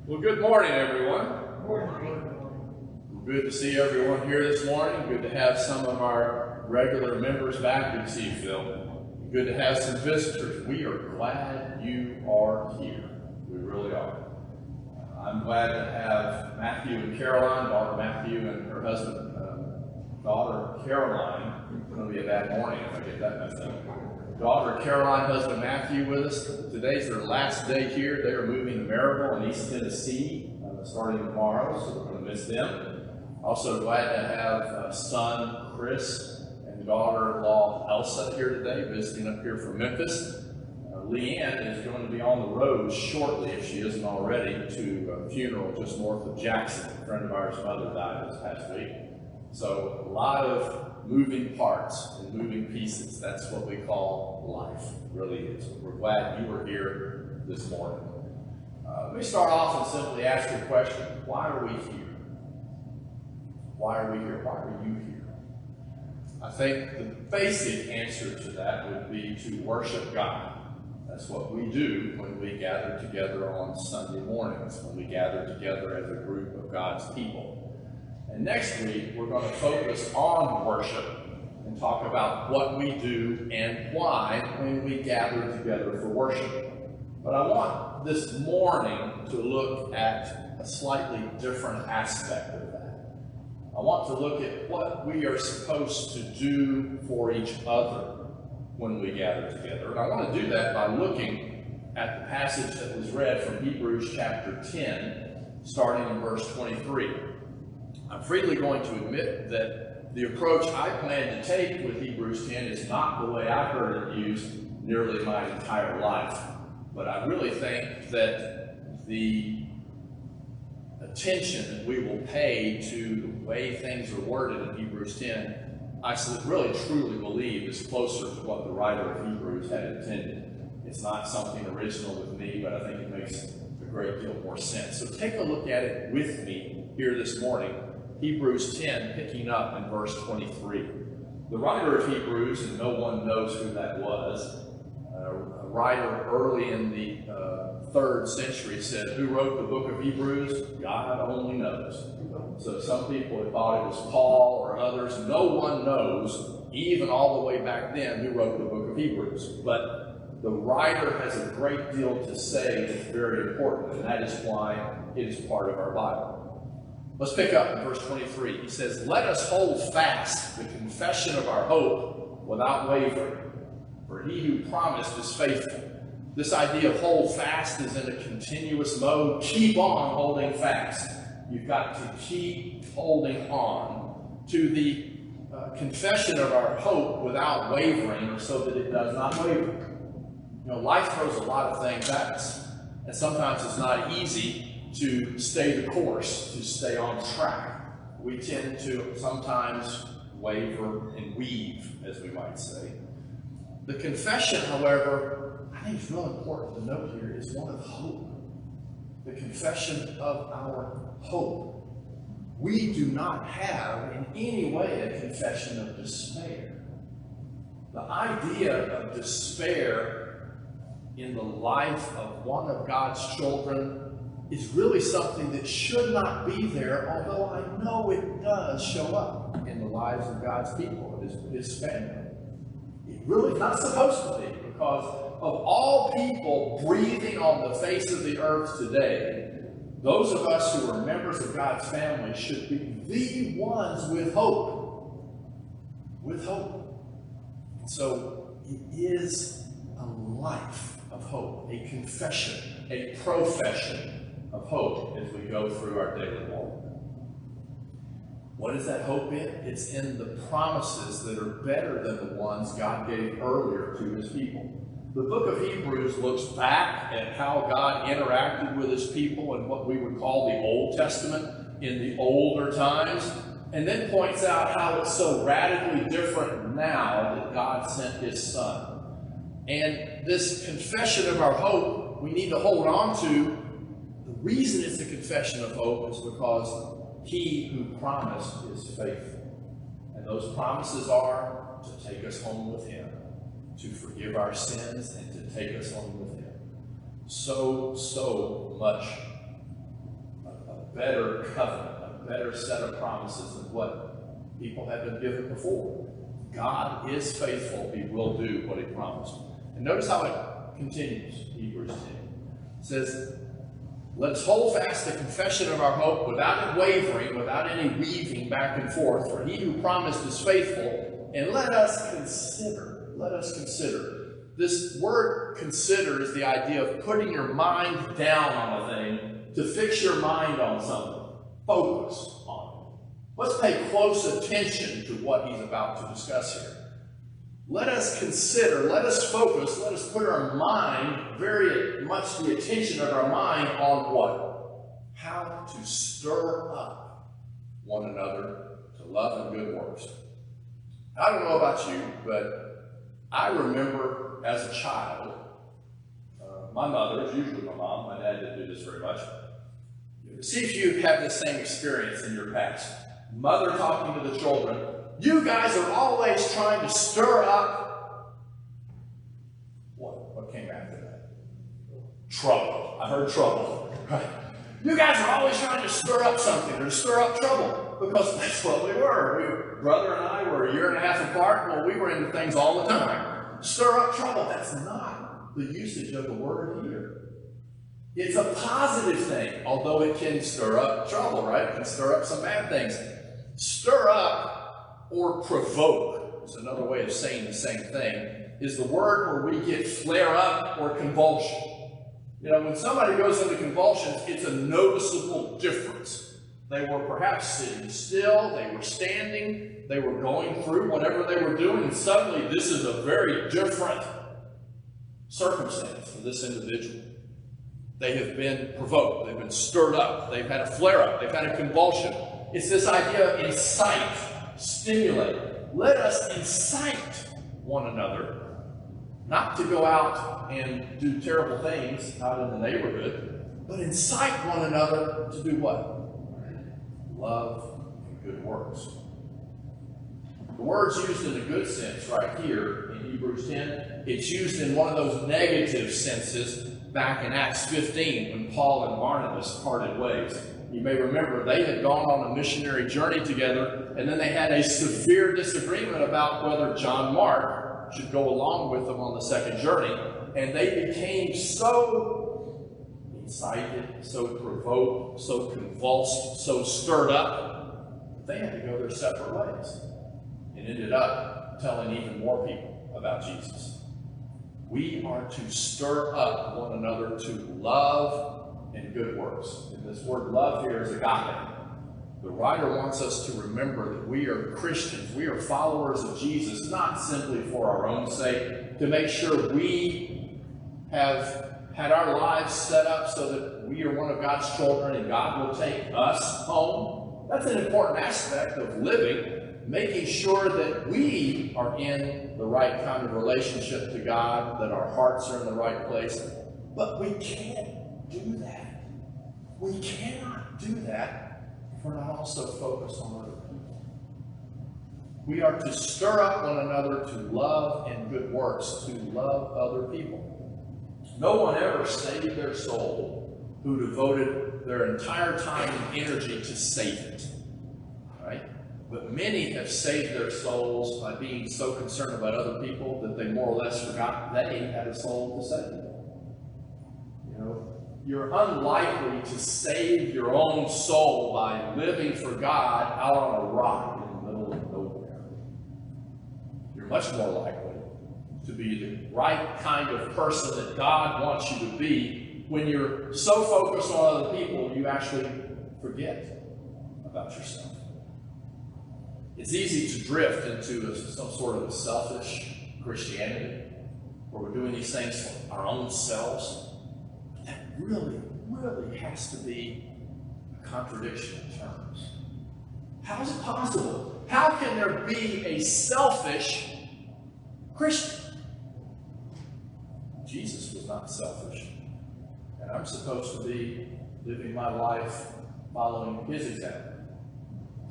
Well, good morning, everyone. Good to see everyone here this morning. Good to have some of our regular members back. Good to see you, Phil. Good to have some visitors. We are glad you are here. We really are. I'm glad to have Matthew and Caroline, daughter Matthew and her husband, daughter Caroline. It's going to be a bad morning if I get that messed up. Daughter Caroline, husband Matthew with us. Today's their last day here. They are moving to Maryville in East Tennessee starting tomorrow, so we're going to miss them. Also glad to have son Chris and daughter-in-law Elsa here today, visiting up here from Memphis. Leanne is going to be on the road shortly, if she isn't already, to a funeral just north of Jackson. A friend of ours' mother died this past week. So a lot of moving parts and moving pieces. That's what we call life, it really is. We're glad you were here this morning. Let me start off and simply ask you a question. Why are we here? Why are we here? Why are you here? I think the basic answer to that would be to worship God. That's what we do when we gather together on Sunday mornings, when we gather together as a group of God's people. And next week, we're going to focus on worship and talk about what we do and why when we gather together for worship. But I want this morning to look at a slightly different aspect of that. I want to look at what we are supposed to do for each other when we gather together. And I want to do that by looking at the passage that was read from Hebrews chapter 10, starting in verse 23. I'm freely going to admit that the approach I plan to take with Hebrews 10 is not the way I've heard it used nearly my entire life. But I really think that the attention that we will pay to the way things are worded in Hebrews 10, I really truly believe is closer to what the writer of Hebrews had intended. It's not something original with me, but I think it makes a great deal more sense. So take a look at it with me here this morning. Hebrews 10, picking up in verse 23. The writer of Hebrews, and no one knows who that was, a writer early in the 3rd century said, who wrote the book of Hebrews? God only knows. So some people have thought it was Paul or others. No one knows, even all the way back then, who wrote the book of Hebrews. But the writer has a great deal to say that's very important, and that is why it is part of our Bible. Let's pick up in verse 23. He says, let us hold fast the confession of our hope without wavering, for he who promised is faithful. This idea of hold fast is in a continuous mode. Keep on holding fast. You've got to keep holding on to the confession of our hope without wavering, so that it does not waver. You know, life throws a lot of things at us, and sometimes it's not easy to stay the course, to stay on track. We tend to sometimes waver and weave, as we might say. The confession, however, I think it's really important to note here, is one of hope. The confession of our hope. We do not have in any way a confession of despair. The idea of despair in the life of one of God's children is really something that should not be there, although I know it does show up in the lives of God's people, his family. It really is not supposed to be, because of all people breathing on the face of the earth today, those of us who are members of God's family should be the ones with hope. With hope. And so it is a life of hope, a confession, a profession of hope as we go through our daily walk. What is that hope in? It's in the promises that are better than the ones God gave earlier to his people. The book of Hebrews looks back at how God interacted with his people in what we would call the Old Testament in the older times, and then points out how it's so radically different now that God sent his Son. And this confession of our hope, we need to hold on to. The reason it's a confession of hope is because he who promised is faithful. And those promises are to take us home with him, to forgive our sins, and to take us home with him. So much better covenant, a better set of promises than what people have been given before. God is faithful. He will do what he promised. And notice how it continues, Hebrews 10. It says, let us hold fast the confession of our hope without wavering, without any weaving back and forth, for he who promised is faithful. And let us consider. This word consider is the idea of putting your mind down on a thing to fix your mind on something. Focus on it. Let's pay close attention to what he's about to discuss here. Let us consider, let us focus, let us put our mind, very much the attention of our mind on what? How to stir up one another to love and good works. I don't know about you, but I remember as a child, my mother, it's usually my mom, my dad didn't do this very much. See if you have the same experience in your past. Mother talking to the children, you guys are always trying to stir up. What came after that? Trouble. I heard trouble. Right? You guys are always trying to stir up something or to stir up trouble, because that's what we were. Brother and I were a year and a half apart. Well, we were into things all the time. Stir up trouble. That's not the usage of the word here. It's a positive thing, although it can stir up trouble, right? It can stir up some bad things. Stir up or provoke is another way of saying the same thing, is the word where we get flare up or convulsion. You know, when somebody goes into convulsions, it's a noticeable difference. They were perhaps sitting still, they were standing, they were going through whatever they were doing, and suddenly this is a very different circumstance for this individual. They have been provoked, they've been stirred up, they've had a flare up, they've had a convulsion. It's this idea of incite, stimulate. Let us incite one another, not to go out and do terrible things out in the neighborhood, but incite one another to do what? Love and good works. The word's used in the good sense right here in Hebrews 10. It's used in one of those negative senses back in Acts 15 when Paul and Barnabas parted ways. You may remember they had gone on a missionary journey together, and then they had a severe disagreement about whether John Mark should go along with them on the second journey. And they became so incited, so provoked, so convulsed, so stirred up, they had to go their separate ways. And ended up telling even more people about Jesus. We are to stir up one another to love and good works. And this word love here is agape. The writer wants us to remember that we are Christians, we are followers of Jesus, not simply for our own sake, to make sure we have had our lives set up so that we are one of God's children and God will take us home. That's an important aspect of living. Making sure that we are in the right kind of relationship to God, that our hearts are in the right place. But we can't do that. We cannot do that if we're not also focused on other people. We are to stir up one another to love and good works, to love other people. No one ever saved their soul who devoted their entire time and energy to save it. Right? But many have saved their souls by being so concerned about other people that they more or less forgot they had a soul to save. You know, you're unlikely to save your own soul by living for God out on a rock in the middle of nowhere. You're much more likely to be the right kind of person that God wants you to be when you're so focused on other people you actually forget about yourself. It's easy to drift into some sort of a selfish Christianity where we're doing these things for our own selves. But that really, really has to be a contradiction in terms. How is it possible? How can there be a selfish Christian? Jesus was not selfish. And I'm supposed to be living my life following his example.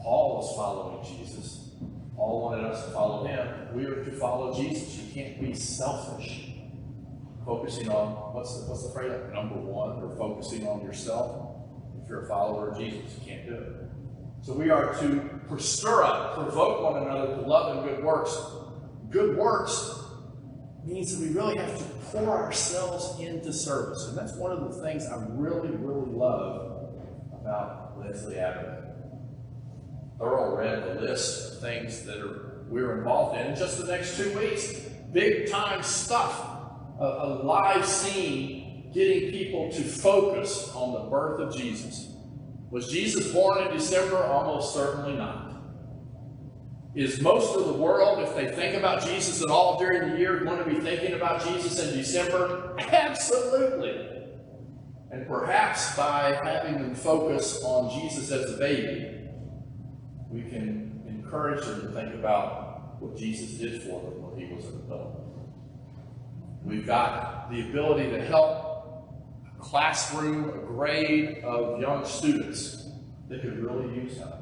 Paul was following Jesus. Paul wanted us to follow him. We are to follow Jesus. You can't be selfish. Focusing on, what's the phrase? Number one, or focusing on yourself. If you're a follower of Jesus, you can't do it. So we are to stir up, provoke one another to love and good works. Good works means that we really have to pour ourselves into service. And that's one of the things I really, really love about Lindsley Ave. Earl read the list of things that we're involved in just the next 2 weeks. Big time stuff. A live scene getting people to focus on the birth of Jesus. Was Jesus born in December? Almost certainly not. Is most of the world, if they think about Jesus at all during the year, going to be thinking about Jesus in December? Absolutely. And perhaps by having them focus on Jesus as a baby, we can encourage them to think about what Jesus did for them when he was an adult. We've got the ability to help a classroom, a grade of young students that could really use help.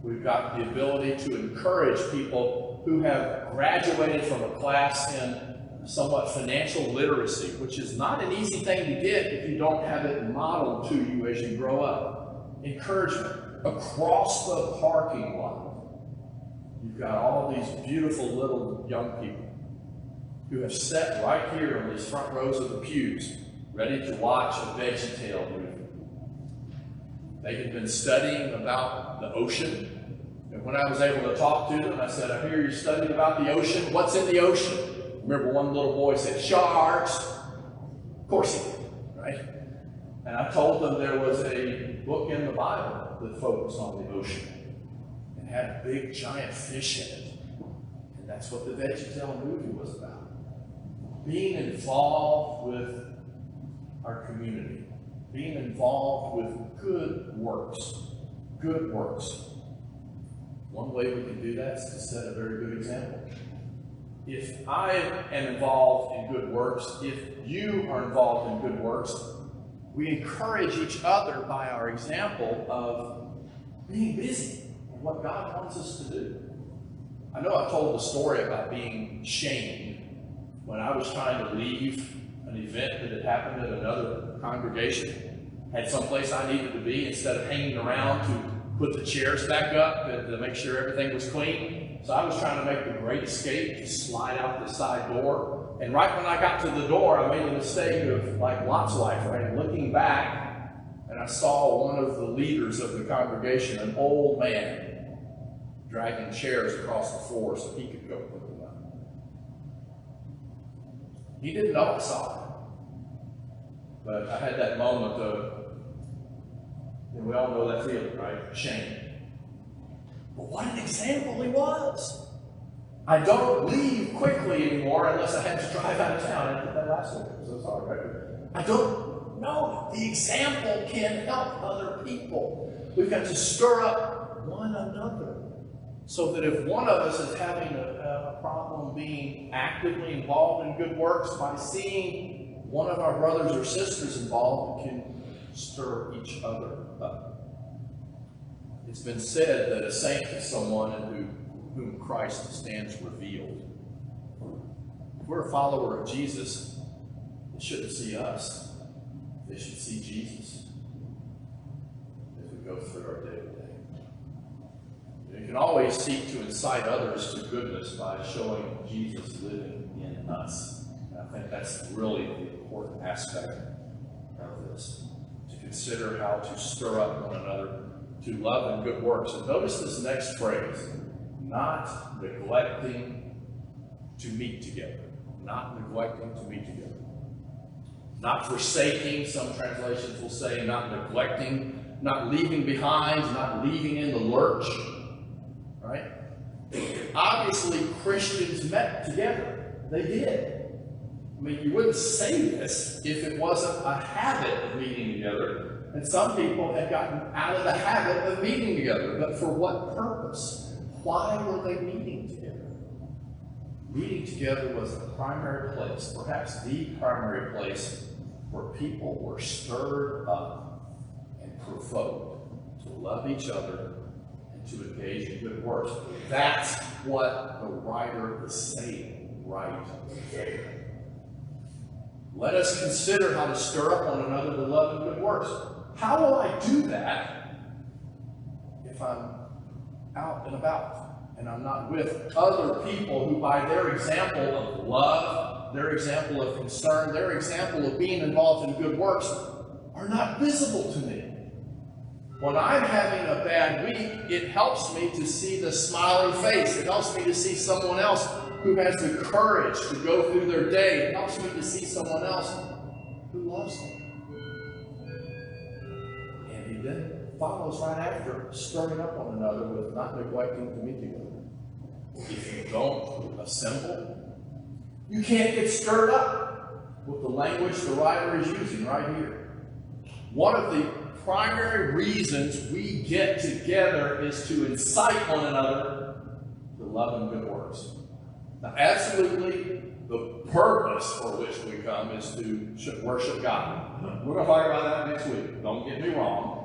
We've got the ability to encourage people who have graduated from a class in somewhat financial literacy, which is not an easy thing to get if you don't have it modeled to you as you grow up. Encouragement across the parking lot. You've got all these beautiful little young people who have sat right here on these front rows of the pews, ready to watch a VeggieTale movie. They had been studying about the ocean. And when I was able to talk to them, I said, I hear you studying about the ocean. What's in the ocean? Remember one little boy said, sharks. Of course he did, right? And I told them there was a book in the Bible that focused on the ocean and had a big giant fish in it. And that's what the VeggieTale movie was about. Being involved with our community. Being involved with good works. Good works. One way we can do that is to set a very good example. If I am involved in good works, if you are involved in good works, we encourage each other by our example of being busy in what God wants us to do. I know I've told the story about being shamed when I was trying to leave an event that had happened at another congregation, had someplace I needed to be, instead of hanging around to put the chairs back up and to make sure everything was clean. So I was trying to make the great escape, to slide out the side door. And right when I got to the door, I made the mistake of, like Lot's wife, right? Looking back, and I saw one of the leaders of the congregation, an old man, dragging chairs across the floor so he could go put them up. He didn't know I saw it. But I had that moment of, and we all know that feeling, right? Shame. But what an example he was. I don't leave quickly anymore unless I have to drive out of town. I did that last week. I'm so sorry, right? I don't know. The example can help other people. We've got to stir up one another so that if one of us is having a problem being actively involved in good works, by seeing one of our brothers or sisters involved, we can stir each other up. It's been said that a saint is someone in whom Christ stands revealed. If we're a follower of Jesus, they shouldn't see us. They should see Jesus as we go through our day-to-day. You can always seek to incite others to goodness by showing Jesus living in us. And I think that's really the important aspect of this. To consider how to stir up one another to love and good works. And notice this next phrase, not neglecting to meet together. Not neglecting to meet together. Not forsaking, some translations will say, not neglecting, not leaving behind, not leaving in the lurch. Right? Obviously, Christians met together. They did. I mean, you wouldn't say this if it wasn't a habit of meeting together. And some people had gotten out of the habit of meeting together. But for what purpose? Why were they meeting together? Meeting together was a primary place, perhaps the primary place, where people were stirred up and provoked to love each other and to engage in good works. That's what the writer is saying right there. Let us consider how to stir up one another to love and good works. How will I do that if I'm out and about and I'm not with other people who, by their example of love, their example of concern, their example of being involved in good works, are not visible to me? When I'm having a bad week, it helps me to see the smiling face. It helps me to see someone else who has the courage to go through their day. It helps me to see someone else who loves them. And he then follows right after, stirring up one another with not neglecting to meet together. If you don't assemble, you can't get stirred up with the language the writer is using right here. One of the primary reasons we get together is to incite one another to love and good works. Now, absolutely, the purpose for which we come is to worship God. We're going to talk about that next week. Don't get me wrong.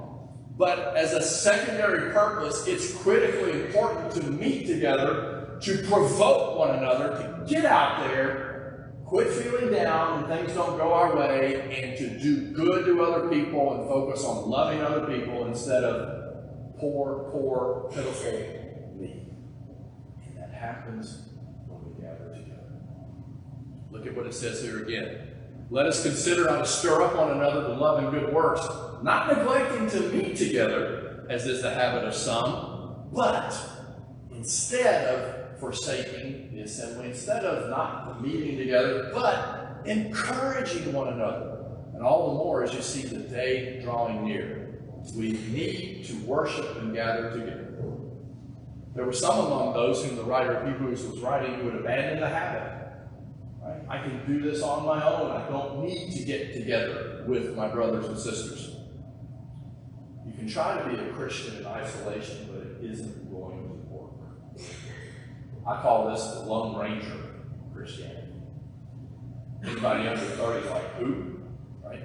But as a secondary purpose, it's critically important to meet together, to provoke one another, to get out there, quit feeling down when things don't go our way, and to do good to other people and focus on loving other people instead of poor, pitiful me. And that happens when we gather together. Look at what it says here again. Let us consider how to stir up one another to love and good works, not neglecting to meet together, as is the habit of some, but instead of forsaking the assembly, instead of not meeting together, but encouraging one another. And all the more as you see the day drawing near. We need to worship and gather together. There were some among those whom the writer of Hebrews was writing who had abandoned the habit. Right? I can do this on my own. I don't need to get together with my brothers and sisters. You can try to be a Christian in isolation, but it isn't going to work. I call this the Lone Ranger Christianity. Anybody under 30 is like, who? Right?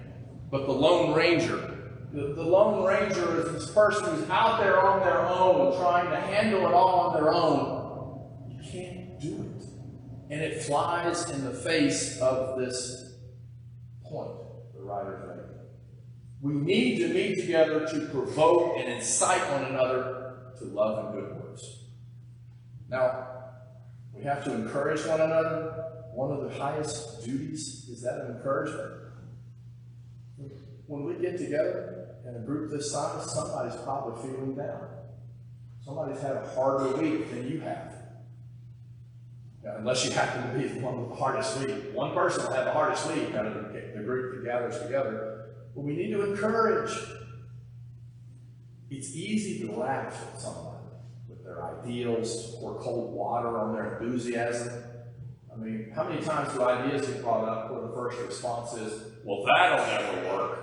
But the Lone Ranger, the Lone Ranger is this person who's out there on their own, trying to handle it all on their own. You can't do it. And it flies in the face of this point the writer's making. We need to meet together to provoke and incite one another to love and good works. Now, we have to encourage one another. One of the highest duties is that of encouragement. When we get together in a group this size, somebody's probably feeling down. Somebody's had a harder week than you have. Now, unless you happen to be the one with the hardest week. One person will have the hardest week out of the group that gathers together. But we need to encourage. It's easy to laugh at someone with their ideals, pour cold water on their enthusiasm. I mean, how many times do ideas get brought up where the first response is, well, that'll never work?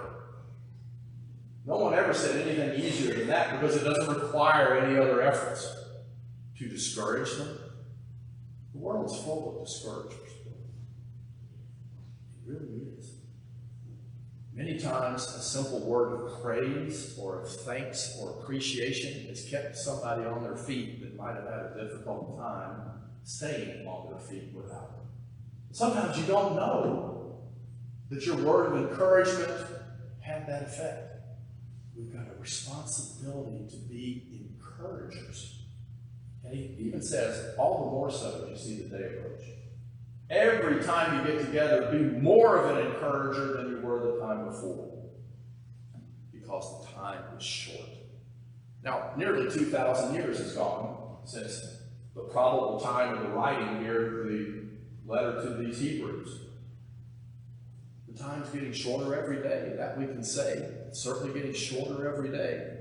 No one ever said anything easier than that because it doesn't require any other efforts to discourage them. The world's full of discouragers. It really is. Many times, a simple word of praise or of thanks or appreciation has kept somebody on their feet that might have had a difficult time staying on their feet without it. Sometimes you don't know that your word of encouragement had that effect. We've got a responsibility to be encouragers. And he even says, all the more so as you see the day approach. Every time you get together, be more of an encourager than you were the time before. Because the time is short. Now, nearly 2,000 years has gone since the probable time of the writing here, the letter to these Hebrews. The time's getting shorter every day. That we can say. It's certainly getting shorter every day.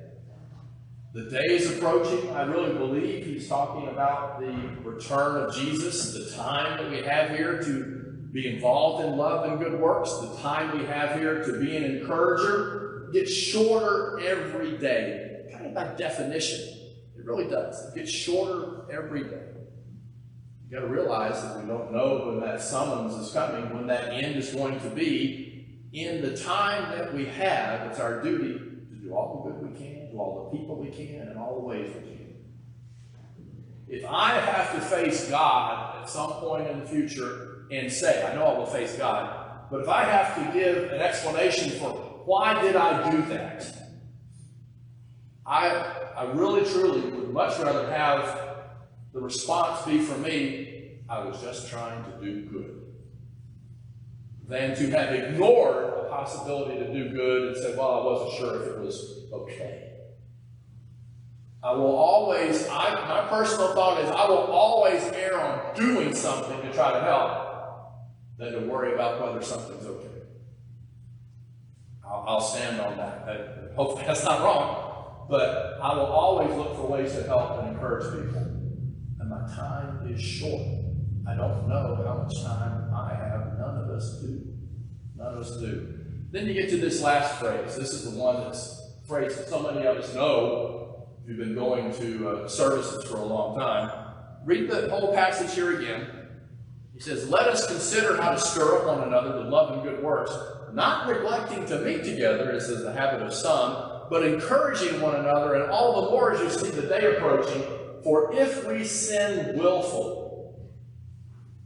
The day is approaching. I really believe he's talking about the return of Jesus, the time that we have here to be involved in love and good works, the time we have here to be an encourager, gets shorter every day. Kind of by definition. It really does. It gets shorter every day. You've got to realize that we don't know when that summons is coming, when that end is going to be. In the time that we have, it's our duty to do all the good we can, to all the people we can, and all the ways we can. If I have to face God at some point in the future and say, I know I will face God, but if I have to give an explanation for why did I do that? I really, truly would much rather have the response be from me, I was just trying to do good, than to have ignored the possibility to do good and said, well, I wasn't sure if it was okay. I will always, my personal thought is, I will always err on doing something to try to help than to worry about whether something's okay. I'll stand on that. Hopefully that's not wrong. But I will always look for ways to help and encourage people. And my time is short. I don't know how much time I have. None of us do. None of us do. Then you get to this last phrase. This is the one that's a phrase that so many of us know if you've been going to services for a long time. Read the whole passage here again. He says, let us consider how to stir up one another to love and good works, not neglecting to meet together, as is the habit of some, but encouraging one another, and all the more as you see the day approaching. For if we sin willfully,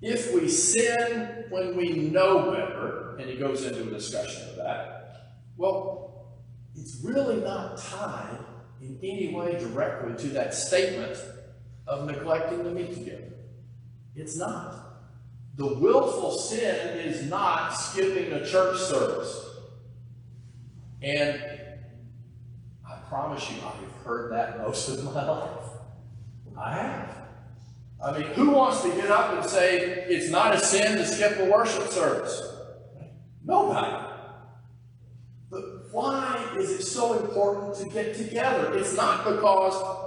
if we sin when we know better, and he goes into a discussion of that, well, it's really not tied in any way directly to that statement of neglecting to meet together. It's not. The willful sin is not skipping a church service. And I promise you, I've heard that most of my life. I have. I mean, who wants to get up and say it's not a sin to skip a worship service? Nobody. But why is it so important to get together? It's not because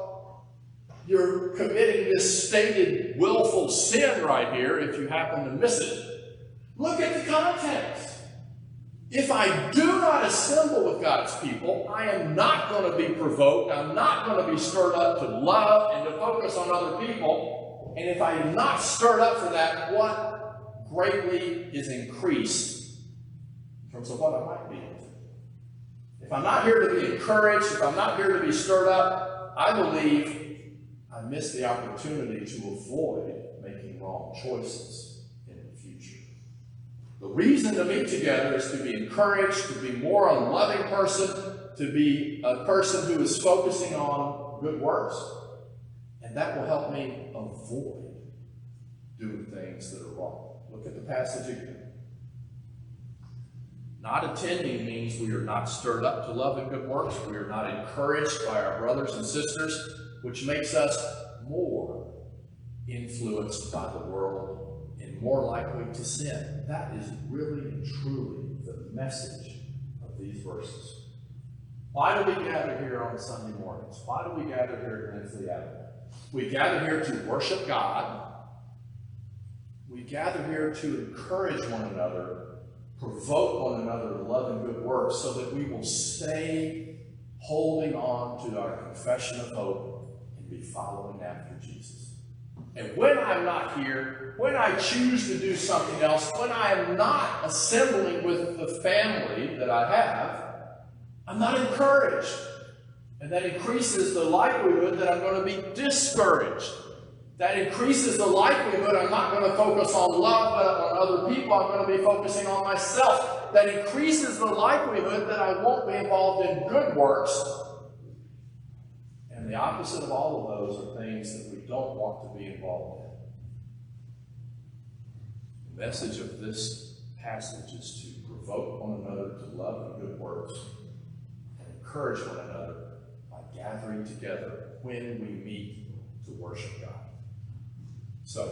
you're committing this stated willful sin right here if you happen to miss it. Look at the context. If I do not assemble with God's people, I am not going to be provoked. I'm not going to be stirred up to love and to focus on other people. And if I am not stirred up for that, what greatly is increased in terms of what I might be into? If I'm not here to be encouraged, if I'm not here to be stirred up, I believe I miss the opportunity to avoid making wrong choices in the future. The reason to meet together is to be encouraged, to be more a loving person, to be a person who is focusing on good works. And that will help me avoid doing things that are wrong. Look at the passage again. Not attending means we are not stirred up to love and good works. We are not encouraged by our brothers and sisters, which makes us more influenced by the world and more likely to sin. That is really and truly the message of these verses. Why do we gather here on Sunday mornings? Why do we gather here at Lindsley Ave? We gather here to worship God. We gather here to encourage one another, provoke one another to love and good works, so that we will stay holding on to our confession of hope and be following after Jesus. And when I'm not here, when I choose to do something else, when I am not assembling with the family that I have, I'm not encouraged. And that increases the likelihood that I'm going to be discouraged. That increases the likelihood I'm not going to focus on love, but on other people. I'm going to be focusing on myself. That increases the likelihood that I won't be involved in good works. And the opposite of all of those are things that we don't want to be involved in. The message of this passage is to provoke one another to love and good works and encourage one another by gathering together when we meet to worship God. So,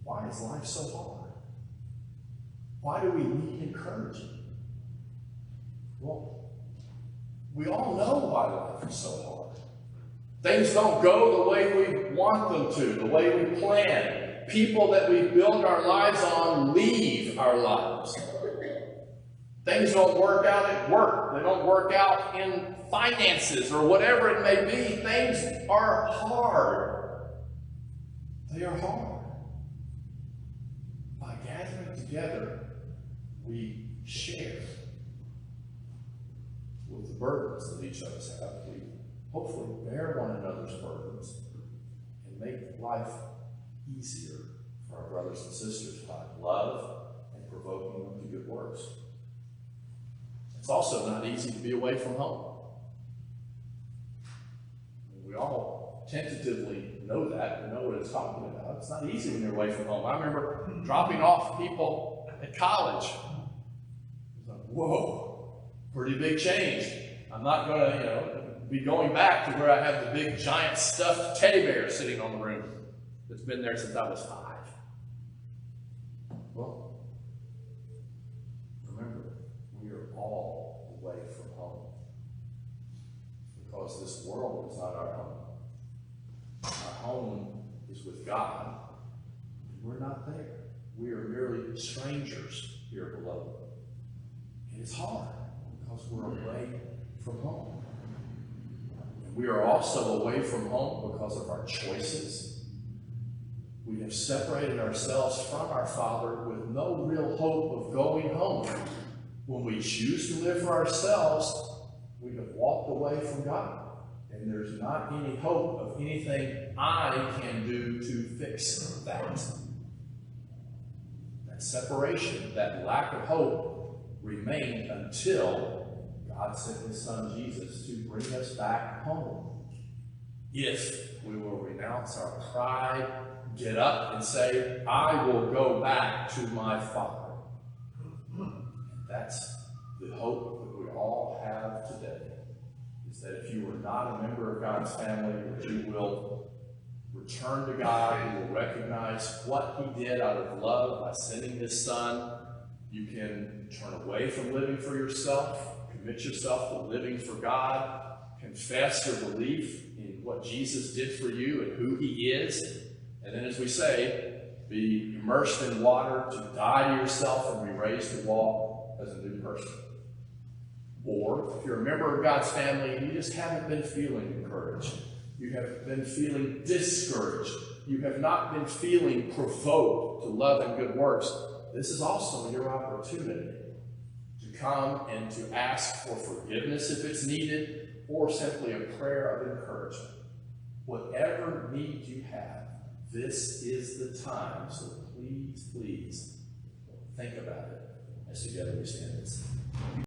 why is life so hard? Why do we need encouraging? Well, we all know why life is so hard. Things don't go the way we want them to, the way we plan. People that we build our lives on leave our lives. Things don't work out at work. They don't work out in finances or whatever it may be. Things are hard. They are hard. By gathering together, we share with the burdens that each of us have. We hopefully bear one another's burdens and make life easier for our brothers and sisters by love and provoking them to good works. It's also not easy to be away from home. We all tentatively know that. We know what it's talking about. It's not easy when you're away from home. I remember dropping off people at college. It's like, whoa, pretty big change. I'm not going to, be going back to where I have the big giant stuffed teddy bear sitting on the room that's been there since I was 5. Well, remember, we are all away from home because this world is not our home. Our home is with God. We're not there. We are merely strangers here below. And it's hard because we're away from home. And we are also away from home because of our choices. We have separated ourselves from our Father with no real hope of going home. When we choose to live for ourselves, we have walked away from God. And there's not any hope of anything I can do to fix that. That separation, that lack of hope remained until God sent his son Jesus to bring us back home. If we will renounce our pride, get up and say, I will go back to my Father. That's the hope that we all have today. Is that if you are not a member of God's family, that you will return to God, you will recognize what he did out of love by sending his son. You can turn away from living for yourself, commit yourself to living for God, confess your belief in what Jesus did for you and who he is, and then, as we say, be immersed in water to die to yourself and be raised to walk as a new person. Or, if you're a member of God's family and you just haven't been feeling encouraged, you have been feeling discouraged, you have not been feeling provoked to love and good works, this is also your opportunity to come and to ask for forgiveness if it's needed, or simply a prayer of encouragement. Whatever need you have, this is the time, so please, please think about it as together we stand and sing.